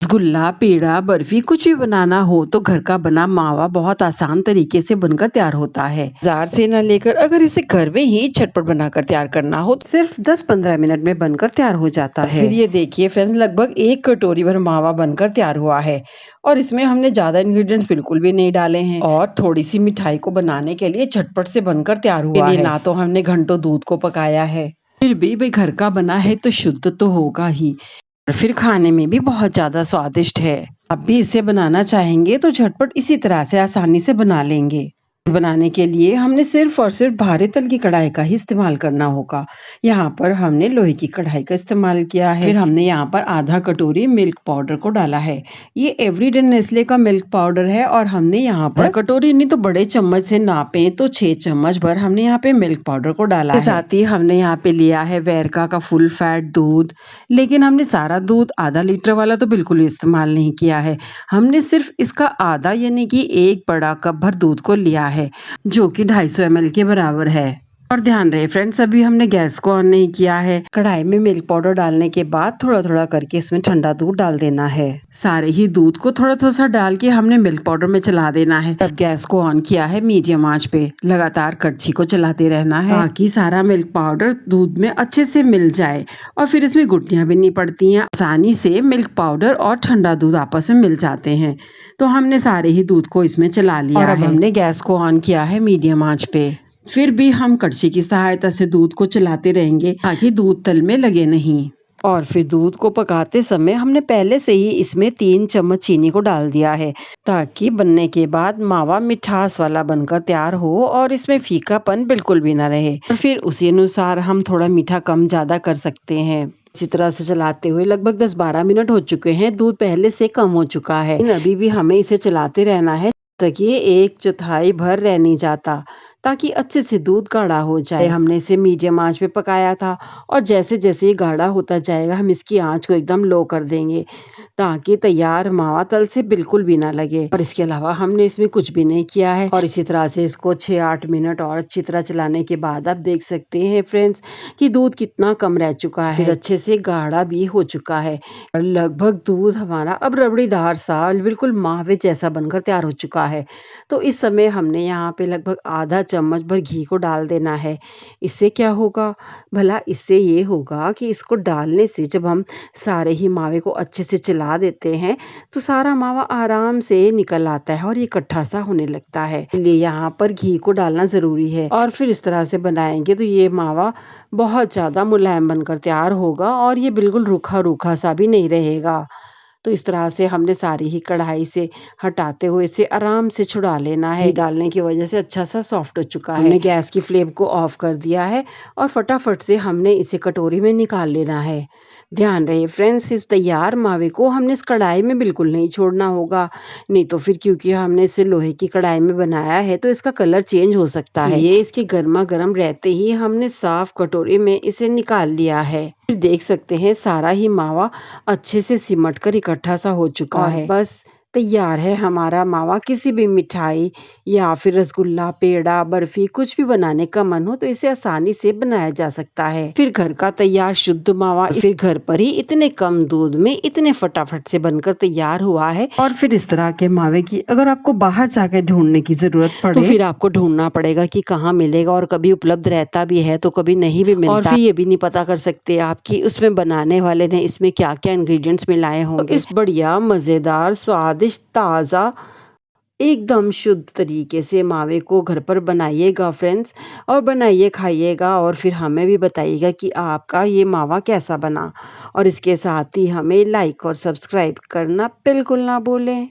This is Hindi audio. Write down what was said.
रसगुल्ला, पेड़ा, बर्फी कुछ भी बनाना हो तो घर का बना मावा बहुत आसान तरीके से बनकर तैयार होता है। बाजार से ना लेकर अगर इसे घर में ही झटपट बनाकर तैयार करना हो तो सिर्फ 10-15 मिनट में बनकर तैयार हो जाता है। फिर ये देखिए फ्रेंड्स, लगभग 1 कटोरी भर मावा बनकर तैयार हुआ है और इसमें हमने ज्यादा इंग्रेडिएंट्स बिल्कुल भी नहीं डाले हैं और थोड़ी सी मिठाई को बनाने के लिए झटपट से बनकर तैयार हुआ है। ना तो हमने घंटों दूध को पकाया है, फिर भी भाई घर का बना है तो शुद्ध तो होगा ही और फिर खाने में भी बहुत ज़्यादा स्वादिष्ट है। आप भी इसे बनाना चाहेंगे तो झटपट इसी तरह से आसानी से बना लेंगे। बनाने के लिए हमने सिर्फ और सिर्फ भारी तल की कढ़ाई का ही इस्तेमाल करना होगा। यहाँ पर हमने लोहे की कढ़ाई का इस्तेमाल किया है। फिर हमने यहाँ पर आधा कटोरी मिल्क पाउडर को डाला है। ये एवरीडे नेस्ले का मिल्क पाउडर है और हमने यहाँ पर कटोरी नहीं तो बड़े चम्मच से नापे तो 6 चम्मच भर हमने यहाँ पे मिल्क पाउडर को डाला है। साथ ही हमने यहाँ पे लिया है वेरका का फुल फैट दूध, लेकिन हमने सारा दूध आधा लीटर वाला तो बिल्कुल इस्तेमाल नहीं किया है। हमने सिर्फ इसका आधा यानी कि 1 बड़ा कप भर दूध को लिया है, जो कि 250 ml के बराबर है। और ध्यान रहे फ्रेंड्स, अभी हमने गैस को ऑन नहीं किया है। कढ़ाई में मिल्क पाउडर डालने के बाद थोड़ा थोड़ा करके इसमें ठंडा दूध डाल देना है। सारे ही दूध को थोड़ा थोड़ा सा डाल के हमने मिल्क पाउडर में चला देना है। अब गैस को ऑन किया है मीडियम आंच पे, लगातार कड़छी को चलाते रहना है ताकि सारा मिल्क पाउडर दूध में अच्छे से मिल जाए और फिर इसमें गुठलियां भी नहीं पड़ती हैं। आसानी से मिल्क पाउडर और ठंडा दूध आपस में मिल जाते हैं। तो हमने सारे ही दूध को इसमें चला लिया और अब हमने गैस को ऑन किया है मीडियम आंच पे। फिर भी हम कड़छी की सहायता से दूध को चलाते रहेंगे ताकि दूध तल में लगे नहीं। और फिर दूध को पकाते समय हमने पहले से ही इसमें 3 चम्मच चीनी को डाल दिया है ताकि बनने के बाद मावा मिठास वाला बनकर तैयार हो और इसमें फीकापन बिल्कुल भी ना रहे। और फिर उसी अनुसार हम थोड़ा मीठा कम ज्यादा कर सकते हैं। इसी तरह से चलाते हुए लगभग 10-12 मिनट हो चुके हैं। दूध पहले से कम हो चुका है, लेकिन अभी भी हमें इसे चलाते रहना है ताकि ये 1/4 भर रह नहीं जाता, ताकि अच्छे से दूध गाढ़ा हो जाए। हमने इसे मीडियम आंच पे पकाया था और जैसे जैसे ये गाढ़ा होता जाएगा हम इसकी आंच को एकदम लो कर देंगे ताकि तैयार मावा तल से बिल्कुल भी ना लगे। और इसके अलावा हमने इसमें कुछ भी नहीं किया है और इसी तरह से इसको 6-8 मिनट और अच्छी तरह चलाने के बाद आप देख सकते हैं फ्रेंड्स कि दूध कितना कम रह चुका है, फिर अच्छे से गाढ़ा भी हो चुका है और लगभग दूध हमारा अब रबड़ीदार सा बिल्कुल मावे जैसा बनकर तैयार हो चुका है। तो इस समय हमने यहाँ पे लगभग आधा चम्मच भर घी को डाल देना है। इससे क्या होगा भला, इससे ये होगा कि इसको डालने से जब हम सारे ही मावे को अच्छे से चला देते हैं तो सारा मावा आराम से निकल आता है और ये इकट्ठा सा होने लगता है। इसलिए यहाँ पर घी को डालना जरूरी है और फिर इस तरह से बनाएंगे तो ये मावा बहुत ज्यादा मुलायम बनकर तैयार होगा और ये बिल्कुल रूखा रूखा सा भी नहीं रहेगा। तो इस तरह से हमने सारी ही कढ़ाई से हटाते हुए इसे आराम से छुड़ा लेना है। घी डालने की वजह से अच्छा सा सॉफ्ट हो चुका है। हमने गैस की फ्लेम को ऑफ कर दिया है और फटाफट से हमने इसे कटोरी में निकाल लेना है। ध्यान रहे फ्रेंड्स, इस तैयार मावे को हमने इस कढ़ाई में बिल्कुल नहीं छोड़ना होगा, नहीं तो फिर क्योंकि हमने इसे लोहे की कढ़ाई में बनाया है तो इसका कलर चेंज हो सकता है। ये इसके गर्मा गर्म रहते ही हमने साफ कटोरी में इसे निकाल लिया है। फिर देख सकते हैं सारा ही मावा अच्छे से सिमट कर इकट्ठा सा हो चुका है। बस तैयार है हमारा मावा। किसी भी मिठाई या फिर रसगुल्ला, पेड़ा, बर्फी कुछ भी बनाने का मन हो तो इसे आसानी से बनाया जा सकता है। फिर घर का तैयार शुद्ध मावा फिर घर पर ही इतने कम दूध में इतने फटाफट से बनकर तैयार हुआ है। और फिर इस तरह के मावे की अगर आपको बाहर जाकर ढूंढने की जरूरत पड़े तो फिर आपको ढूंढना पड़ेगा कि कहाँ मिलेगा और कभी उपलब्ध रहता भी है तो कभी नहीं भी मिलता। और फिर ये भी नहीं पता कर सकते आप कि उसमें बनाने वाले ने इसमें क्या क्या इंग्रेडिएंट्स मिलाए होंगे। तो इस बढ़िया मजेदार स्वादिष्ट ताजा एकदम शुद्ध तरीके से मावे को घर पर बनाइएगा फ्रेंड्स और बनाइए खाइएगा और फिर हमें भी बताइएगा कि आपका ये मावा कैसा बना। और इसके साथ ही हमें लाइक और सब्सक्राइब करना बिल्कुल ना भूलें।